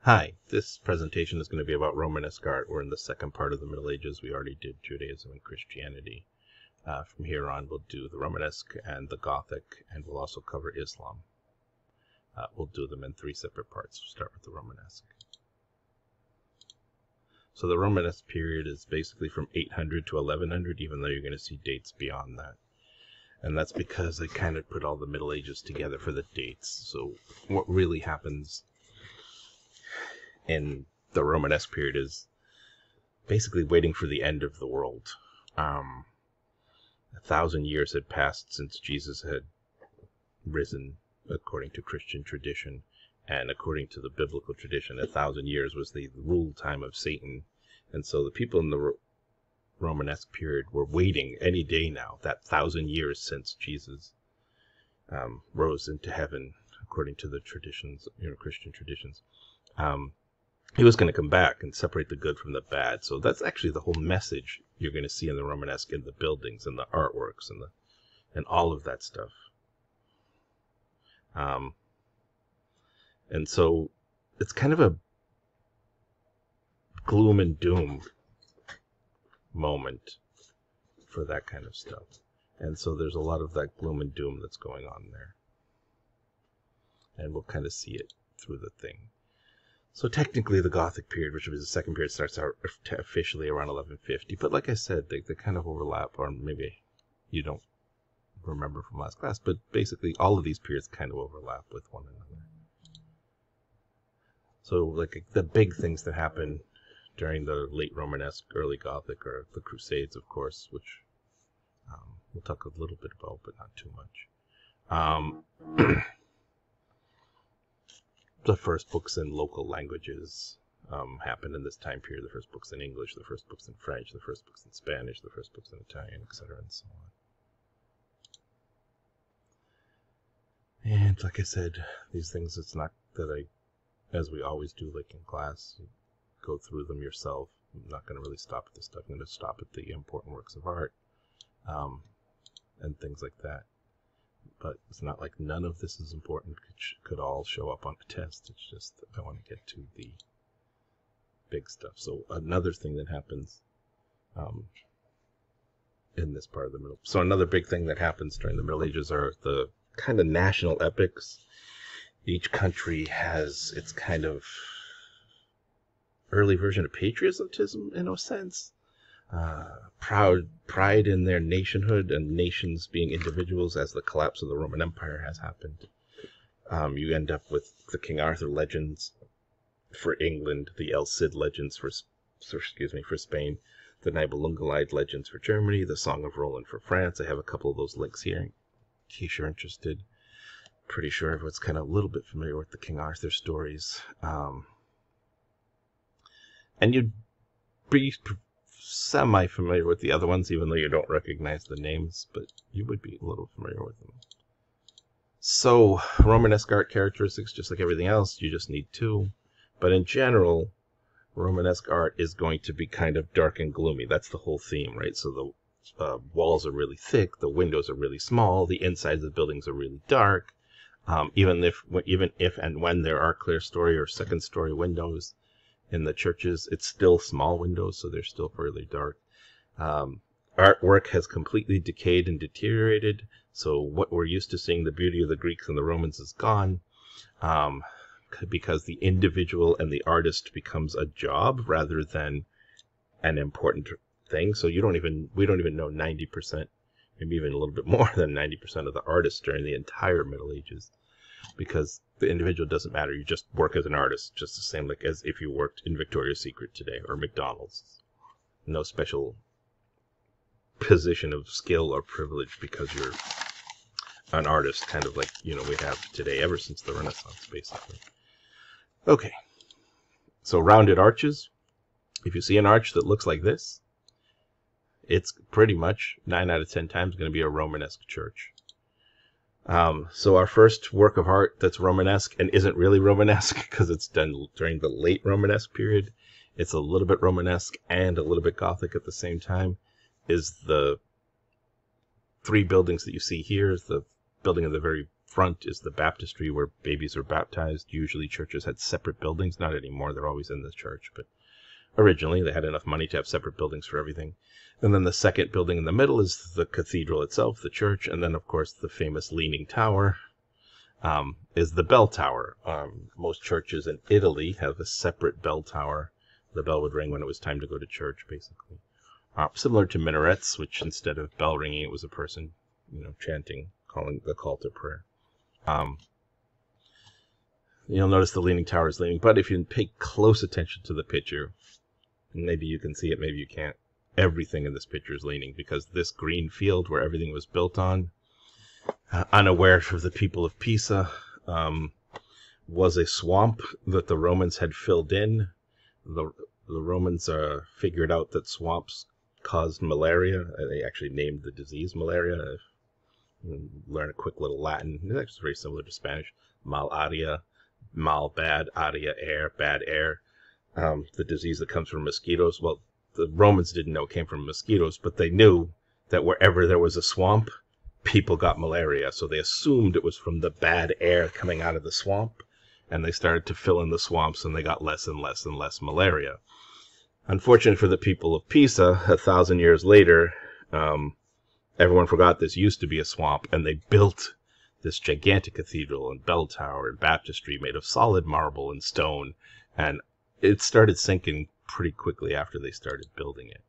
Hi, this presentation is going to be about Romanesque art. We're in the second part of the Middle Ages. We already did Judaism and Christianity. From here on, we'll do the Romanesque and the Gothic, and we'll also cover Islam. We'll do them in three separate parts. We'll start with the Romanesque. So the Romanesque period is basically from 800 to 1100, even though you're going to see dates beyond that. And that's because I kind of put all the Middle Ages together for the dates. So what really happens in the Romanesque period is basically waiting for the end of the world. 1,000 years had passed since Jesus had risen, according to Christian tradition, and according to the biblical tradition, 1,000 years was the rule time of Satan. And so the people in the Romanesque period were waiting any day now, that 1,000 years since Jesus rose into heaven, according to the traditions, Christian traditions. He was going to come back and separate the good from the bad. So that's actually the whole message you're going to see in the Romanesque, in the buildings and the artworks and all of that stuff. And so it's kind of a gloom and doom moment for that kind of stuff. And so there's a lot of that gloom and doom that's going on there. And we'll kind of see it through the thing. So technically the Gothic period, which was the second period, starts out officially around 1150. But like I said, they kind of overlap, or maybe you don't remember from last class, but basically all of these periods kind of overlap with one another. So like the big things that happen during the late Romanesque, early Gothic, are the Crusades, of course, which we'll talk a little bit about, but not too much. The first books in local languages happened in this time period. The first books in English, the first books in French, the first books in Spanish, the first books in Italian, etc., and so on. And like I said, these things, it's not that I, as we always do, like in class, you go through them yourself. I'm not going to really stop at this stuff. I'm going to stop at the important works of art and things like that. But it's not like none of this is important. It could all show up on a test. It's just I want to get to the big stuff. So another thing that happens in this part of the middle. So another big thing that happens during the Middle Ages are the kind of national epics. Each country has its kind of early version of patriotism, in a sense. Pride in their nationhood, and nations being individuals, as the collapse of the Roman Empire has happened. You end up with the King Arthur legends for England, the El Cid legends for Spain, the Nibelungenlied legends for Germany, the Song of Roland for France. I have a couple of those links here in case you're interested. Pretty sure everyone's kind of a little bit familiar with the King Arthur stories. And you'd be semi-familiar with the other ones, even though you don't recognize the names, but you would be a little familiar with them. So, Romanesque art characteristics, just like everything else, you just need two. But in general, Romanesque art is going to be kind of dark and gloomy. That's the whole theme, right? So the walls are really thick, the windows are really small, the insides of the buildings are really dark. Even if and when there are clear story or second story windows in the churches, it's still small windows, so they're still fairly dark. Artwork has completely decayed and deteriorated, so what we're used to seeing, the beauty of the Greeks and the Romans, is gone, because the individual and the artist becomes a job rather than an important thing. So we don't even know 90%, maybe even a little bit more than 90% of the artists during the entire Middle Ages, because the individual doesn't matter. You just work as an artist, just the same like as if you worked in Victoria's Secret today or McDonald's. No special position of skill or privilege because you're an artist, kind of like, we have today ever since the Renaissance, basically. Okay, so rounded arches. If you see an arch that looks like this, it's pretty much 9 out of 10 times going to be a Romanesque church. So our first work of art that's Romanesque and isn't really Romanesque because it's done during the late Romanesque period, it's a little bit Romanesque and a little bit Gothic at the same time, is the three buildings that you see here. Is the building in the very front is the baptistry where babies are baptized. Usually churches had separate buildings. Not anymore. They're always in the church. But originally they had enough money to have separate buildings for everything. And then the second building in the middle is the cathedral itself, the church. And then, of course, the famous Leaning Tower is the bell tower. Most churches in Italy have a separate bell tower. The bell would ring when it was time to go to church, basically. Similar to minarets, which instead of bell ringing, it was a person, chanting, calling the call to prayer. You'll notice the Leaning Tower is leaning, but if you pay close attention to the picture, maybe you can see it, maybe you can't. Everything in this picture is leaning, because this green field where everything was built on, unaware for the people of Pisa, was a swamp that the Romans had filled in. The Romans figured out that swamps caused malaria. They actually named the disease malaria. Learn a quick little Latin. It's actually very similar to Spanish. Malaria, mal, bad, aria, air, bad air. The disease that comes from mosquitoes. Well, the Romans didn't know it came from mosquitoes, but they knew that wherever there was a swamp, people got malaria. So they assumed it was from the bad air coming out of the swamp, and they started to fill in the swamps, and they got less and less and less malaria. Unfortunately for the people of Pisa, 1,000 years later, everyone forgot this used to be a swamp, and they built this gigantic cathedral and bell tower and baptistry made of solid marble and stone, and it started sinking pretty quickly after they started building it.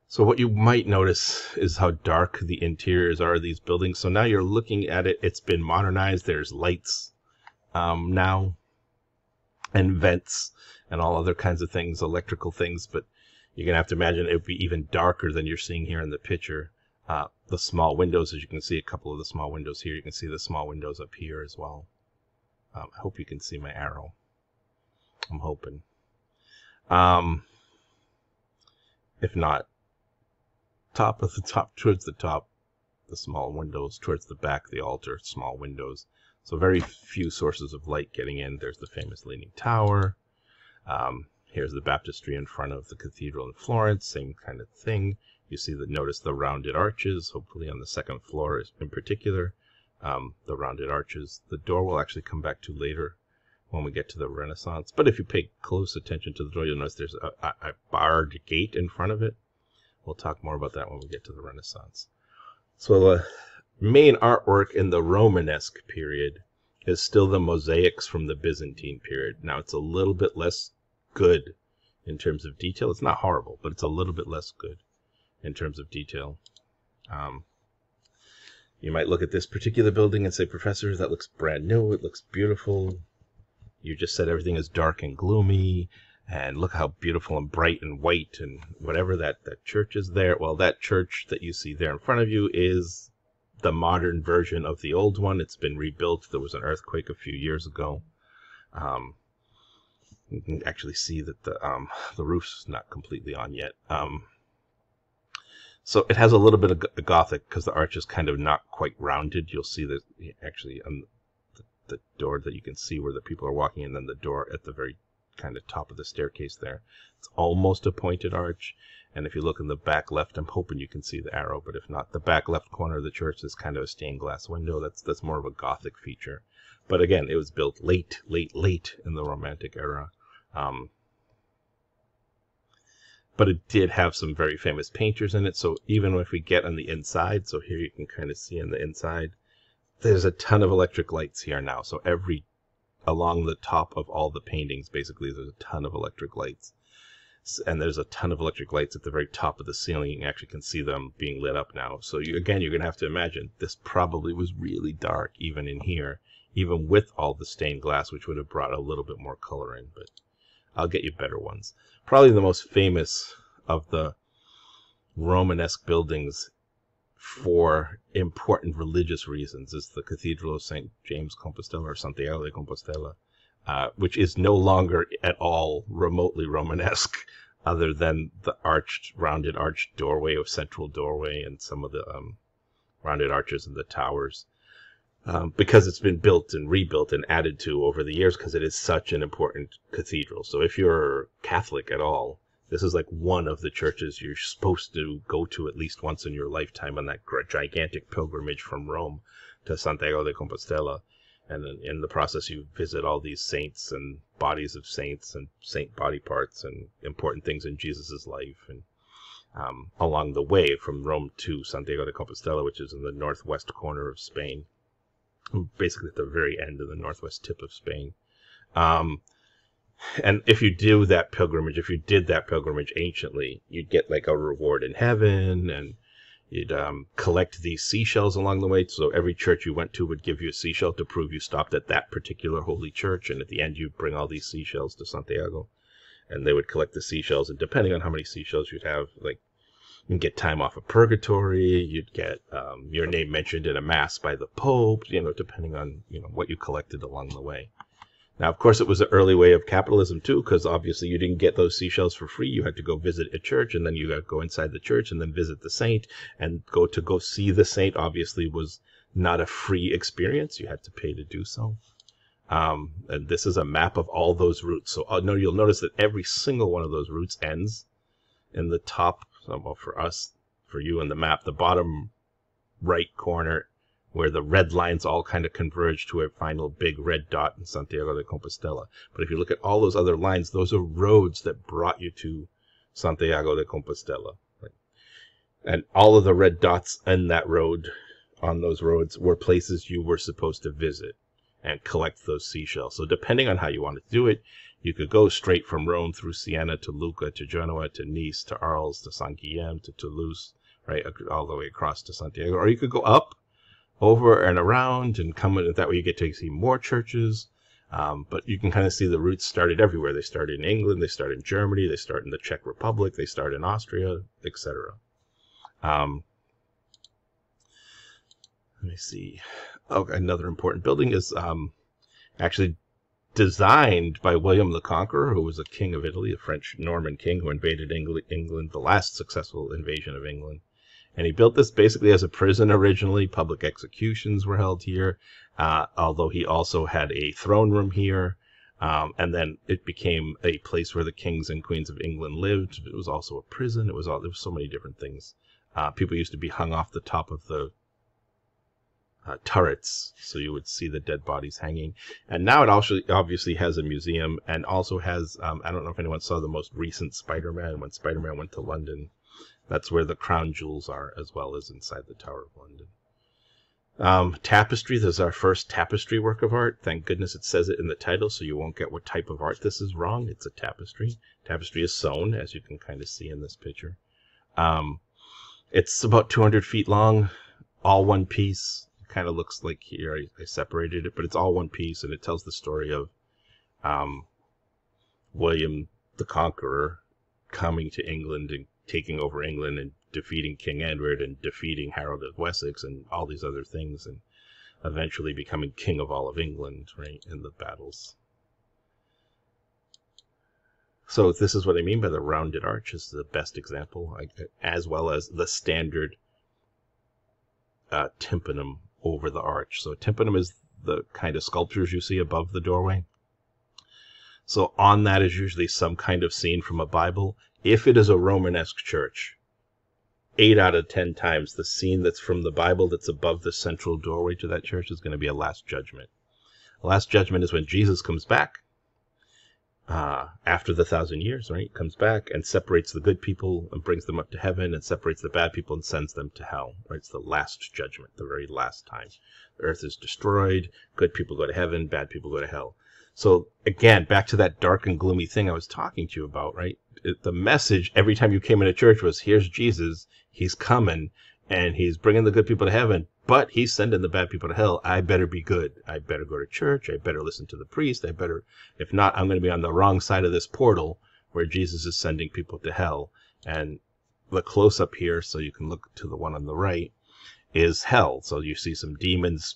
So what you might notice is how dark the interiors are of these buildings. So now you're looking at it, it's been modernized, there's lights now, and vents, and all other kinds of things, electrical things, but you're going to have to imagine it would be even darker than you're seeing here in the picture. The small windows, as you can see, a couple of the small windows here. You can see the small windows up here as well. I hope you can see my arrow. I'm hoping. If not, towards the top, the small windows, towards the back, the altar, small windows. So very few sources of light getting in. There's the famous Leaning Tower. Here's the baptistry in front of the cathedral in Florence, same kind of thing. You see notice the rounded arches, hopefully on the second floor in particular. The rounded arches. The door will actually come back to later when we get to the Renaissance. But if you pay close attention to the door, you'll notice there's a barred gate in front of it. We'll talk more about that when we get to the Renaissance. So the main artwork in the Romanesque period is still the mosaics from the Byzantine period. Now, it's a little bit less good in terms of detail. It's not horrible, but it's a little bit less good in terms of detail. You might look at this particular building and say, Professor, that looks brand new. It looks beautiful. You just said everything is dark and gloomy, and look how beautiful and bright and white and whatever that church is there. Well, that church that you see there in front of you is the modern version of the old one. It's been rebuilt. There was an earthquake a few years ago. You can actually see that the roof's not completely on yet. So it has a little bit of Gothic because the arch is kind of not quite rounded. You'll see that actually on the door that you can see where the people are walking, and then the door at the very kind of top of the staircase there. It's almost a pointed arch. And if you look in the back left, I'm hoping you can see the arrow, but if not, the back left corner of the church is kind of a stained glass window. That's more of a Gothic feature. But again, it was built late in the Romantic era. But it did have some very famous painters in it. So even if we get on the inside, so here you can kind of see on the inside, there's a ton of electric lights here now. So along the top of all the paintings, basically, there's a ton of electric lights. And there's a ton of electric lights at the very top of the ceiling. You actually can see them being lit up now. So you're going to have to imagine this probably was really dark even in here, even with all the stained glass, which would have brought a little bit more color in. But I'll get you better ones. Probably the most famous of the Romanesque buildings for important religious reasons is the Cathedral of St. James Compostela, or Santiago de Compostela, which is no longer at all remotely Romanesque, other than the rounded arched doorway or central doorway and some of the rounded arches in the towers, because it's been built and rebuilt and added to over the years because it is such an important cathedral. So if you're Catholic at all, this is like one of the churches you're supposed to go to at least once in your lifetime on that gigantic pilgrimage from Rome to Santiago de Compostela. And then in the process, you visit all these saints and bodies of saints and saint body parts and important things in Jesus's life. And along the way from Rome to Santiago de Compostela, which is in the northwest corner of Spain, basically at the very end of the northwest tip of Spain. And if you do that pilgrimage, if you did that pilgrimage anciently, you'd get like a reward in heaven, and you'd collect these seashells along the way. So every church you went to would give you a seashell to prove you stopped at that particular holy church. And at the end, you'd bring all these seashells to Santiago, and they would collect the seashells. And depending on how many seashells you'd have, like, you'd get time off of purgatory. You'd get your name mentioned in a mass by the Pope, depending on, what you collected along the way. Now, of course, it was an early way of capitalism, too, because obviously you didn't get those seashells for free. You had to go visit a church, and then you had to go inside the church and then visit the saint. And go see the saint, obviously, was not a free experience. You had to pay to do so. And this is a map of all those routes. So you'll notice that every single one of those routes ends in the top, well, for you in the map, the bottom right corner, where the red lines all kind of converge to a final big red dot in Santiago de Compostela. But if you look at all those other lines, those are roads that brought you to Santiago de Compostela. Right? And all of the red dots in that road, on those roads, were places you were supposed to visit and collect those seashells. So depending on how you wanted to do it, you could go straight from Rome through Siena to Lucca to Genoa to Nice to Arles to Saint Guillaume to Toulouse, right, all the way across to Santiago. Or you could go up, over and around, and come in. That way you get to see more churches. But you can kind of see the routes started everywhere. They started in England, they started in Germany, they started in the Czech Republic, they started in Austria, etc. Let me see. Oh, another important building is actually designed by William the Conqueror, who was a king of Italy, a French Norman king who invaded England, the last successful invasion of England. And he built this basically as a prison originally. Public executions were held here, although he also had a throne room here. And then it became a place where the kings and queens of England lived. It was also a prison. There was so many different things. People used to be hung off the top of the turrets, so you would see the dead bodies hanging. And now it also obviously has a museum, and also has, I don't know if anyone saw the most recent Spider-Man, when Spider-Man went to London. That's where the crown jewels are, as well as inside the Tower of London. Tapestry, this is our first tapestry work of art. Thank goodness it says it in the title, so you won't get what type of art this is wrong. It's a tapestry. Tapestry is sewn, as you can kind of see in this picture. It's about 200 feet long, all one piece. It kind of looks like here I separated it, but it's all one piece, and it tells the story of William the Conqueror coming to England and taking over England and defeating King Edward and defeating Harold of Wessex and all these other things, and eventually becoming king of all of England, right, in the battles. So this is what I mean by the rounded arch. Is the best example, as well as the standard tympanum over the arch. So a tympanum is the kind of sculptures you see above the doorway. So on that is usually some kind of scene from a Bible. If it is a Romanesque church, 8 out of 10 times the scene that's from the Bible that's above the central doorway to that church is going to be a Last Judgment. The Last Judgment is when Jesus comes back after the 1,000 years, right? Comes back and separates the good people and brings them up to heaven, and separates the bad people and sends them to hell, right? It's the Last Judgment, the very last time. The earth is destroyed, good people go to heaven, bad people go to hell. So again, back to that dark and gloomy thing I was talking to you about, right? The message every time you came into church was, here's Jesus, he's coming, and he's bringing the good people to heaven, but he's sending the bad people to hell. I better be good. I better go to church. I better listen to the priest. If not, I'm going to be on the wrong side of this portal where Jesus is sending people to hell. And the close-up here, so you can look to the one on the right, is hell. So you see some demons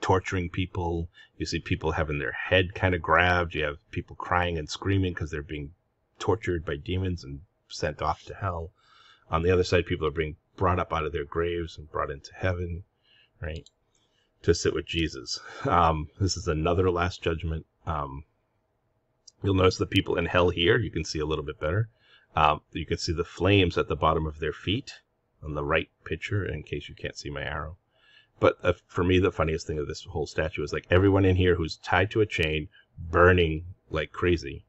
torturing people. You see people having their head kind of grabbed. You have people crying and screaming because they're being tortured by demons and sent off to hell. On the other side, people are being brought up out of their graves and brought into heaven, right, to sit with Jesus. This is another Last Judgment. You'll notice the people in hell here. You can see a little bit better. You can see the flames at the bottom of their feet on the right picture, in case you can't see my arrow. But for me, the funniest thing of this whole statue is like everyone in here who's tied to a chain, burning like crazy,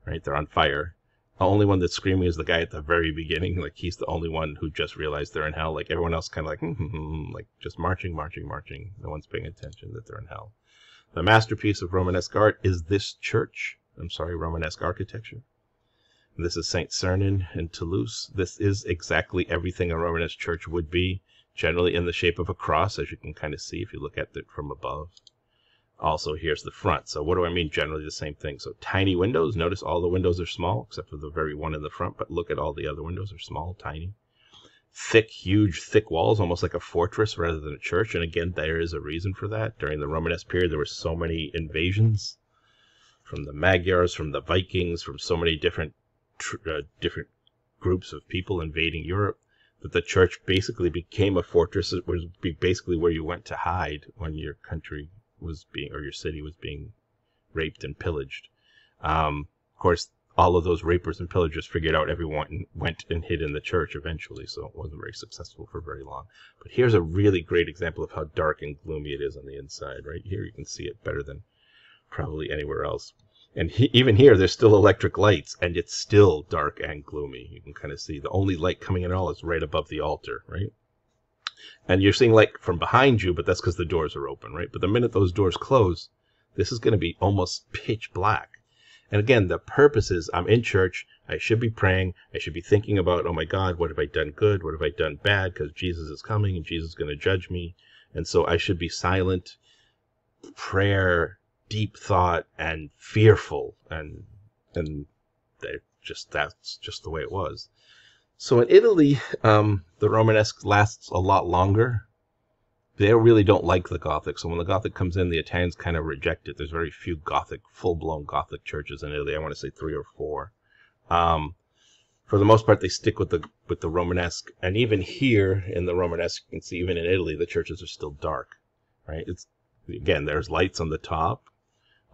right? They're on fire. The only one that's screaming is the guy at the very beginning. Like he's the only one who just realized they're in hell. Like everyone else kind of like, like just marching. No one's paying attention that they're in hell. The masterpiece of Romanesque art is this church. Romanesque architecture. This is Saint Sernin in Toulouse. This is exactly everything a Romanesque church would be, generally in the shape of a cross, as you can kind of see if you look at it from above. Also, here's the front. So what do I mean? Generally the same thing. So tiny windows. Notice all the windows are small, except for the very one in the front, but look at all the other windows are small, tiny. Thick, huge, thick walls, almost like a fortress rather than a church. And again, there is a reason for that. During the Romanesque period, there were so many invasions from the Magyars, from the Vikings, from so many different groups of people invading Europe, that the church basically became a fortress. It was basically where you went to hide when your country was being, or your city was being raped and pillaged. Of course, all of those rapers and pillagers figured out everyone went and hid in the church eventually, so it wasn't very successful for very long. But here's a really great example of how dark and gloomy it is on the inside. Right here, you can see it better than probably anywhere else. And even here, there's still electric lights, and it's still dark and gloomy. You can kind of see the only light coming in at all is right above the altar, right? And you're seeing light from behind you, but that's because the doors are open, right? But the minute those doors close, this is going to be almost pitch black. And again, the purpose is I'm in church. I should be praying. I should be thinking about, oh my God, what have I done good? What have I done bad? Because Jesus is coming and Jesus is going to judge me. And so I should be silent, prayer, deep thought, and fearful, and that's just the way it was. So in Italy, the Romanesque lasts a lot longer. They really don't like the Gothic, so when the Gothic comes in, the Italians kind of reject it. There's very few Gothic, full-blown Gothic churches in Italy. I want to say 3 or 4. For the most part, they stick with the Romanesque, and even here in the Romanesque, you can see even in Italy, the churches are still dark, right? Again, there's lights on the top,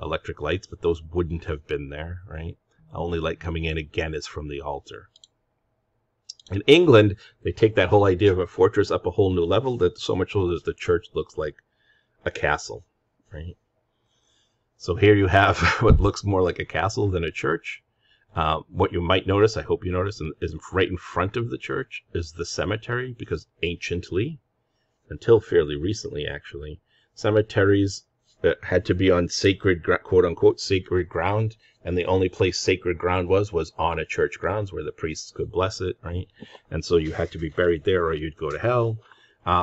electric lights, but those wouldn't have been there, right? The only light coming in again is from the altar. In England, they take that whole idea of a fortress up a whole new level, that so much so that the church looks like a castle, right? So here you have what looks more like a castle than a church. What you might notice, I hope you notice, is right in front of the church is the cemetery, because anciently, until fairly recently actually, cemeteries had to be on sacred, quote-unquote, sacred ground, and the only place sacred ground was on a church grounds where the priests could bless it, right? And so you had to be buried there or you'd go to hell.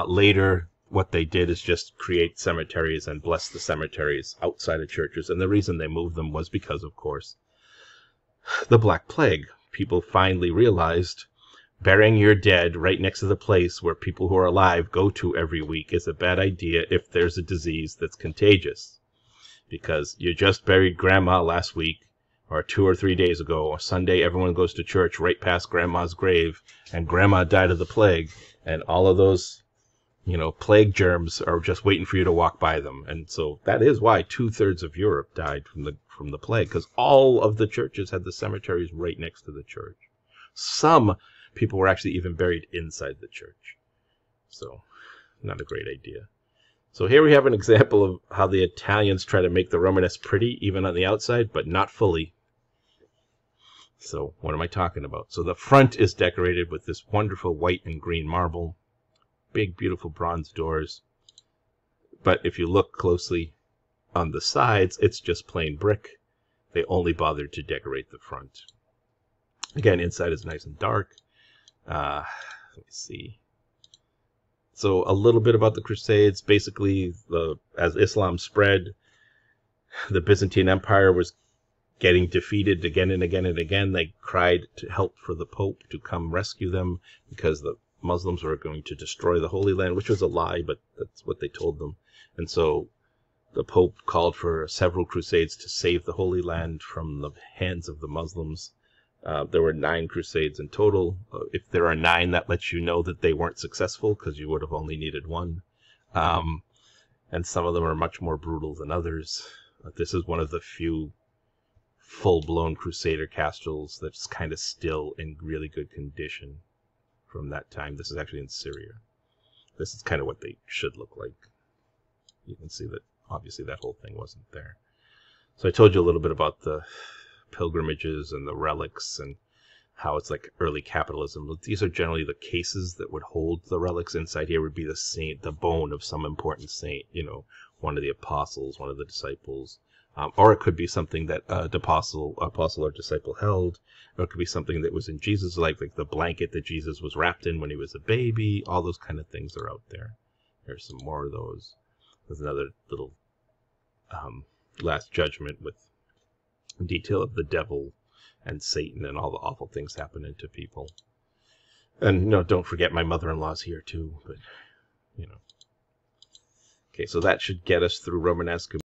Later, what they did is just create cemeteries and bless the cemeteries outside of churches, and the reason they moved them was because, of course, the Black Plague. People finally realized burying your dead right next to the place where people who are alive go to every week is a bad idea if there's a disease that's contagious. Because you just buried Grandma last week, or 2 or 3 days ago, or Sunday everyone goes to church right past Grandma's grave, and Grandma died of the plague, and all of those, plague germs are just waiting for you to walk by them. And so that is why 2/3 of Europe died from the plague, because all of the churches had the cemeteries right next to the church. Some people were actually even buried inside the church. So, not a great idea. So here we have an example of how the Italians try to make the Romanesque pretty, even on the outside, but not fully. So what am I talking about? So the front is decorated with this wonderful white and green marble, big, beautiful bronze doors. But if you look closely on the sides, it's just plain brick. They only bothered to decorate the front. Again, inside is nice and dark. Let me see. So a little bit about the Crusades. Basically, as Islam spread, the Byzantine Empire was getting defeated again and again and again. They cried to help for the Pope to come rescue them because the Muslims were going to destroy the Holy Land, which was a lie, but that's what they told them. And so the Pope called for several crusades to save the Holy Land from the hands of the Muslims. There were 9 crusades in total. If there are 9, that lets you know that they weren't successful because you would have only needed 1. And some of them are much more brutal than others. This is one of the few full-blown Crusader castles that's kind of still in really good condition from that time. This is actually in Syria. this is kind of what they should look like. You can see that obviously that whole thing wasn't there. So I told you a little bit about the pilgrimages and the relics and how it's like early capitalism. These are generally the cases that would hold the relics. Inside here would be the saint, the bone of some important saint, you know, one of the apostles, one of the disciples. Or it could be something that the apostle or disciple held. Or it could be something that was in Jesus' life, like the blanket that Jesus was wrapped in when he was a baby. All those kind of things are out there. There's some more of those. There's another little Last Judgment with detail of the devil and Satan and all the awful things happening to people. And, you know, don't forget my mother-in-law's here too, but, you know. Okay, so that should get us through Romanesque.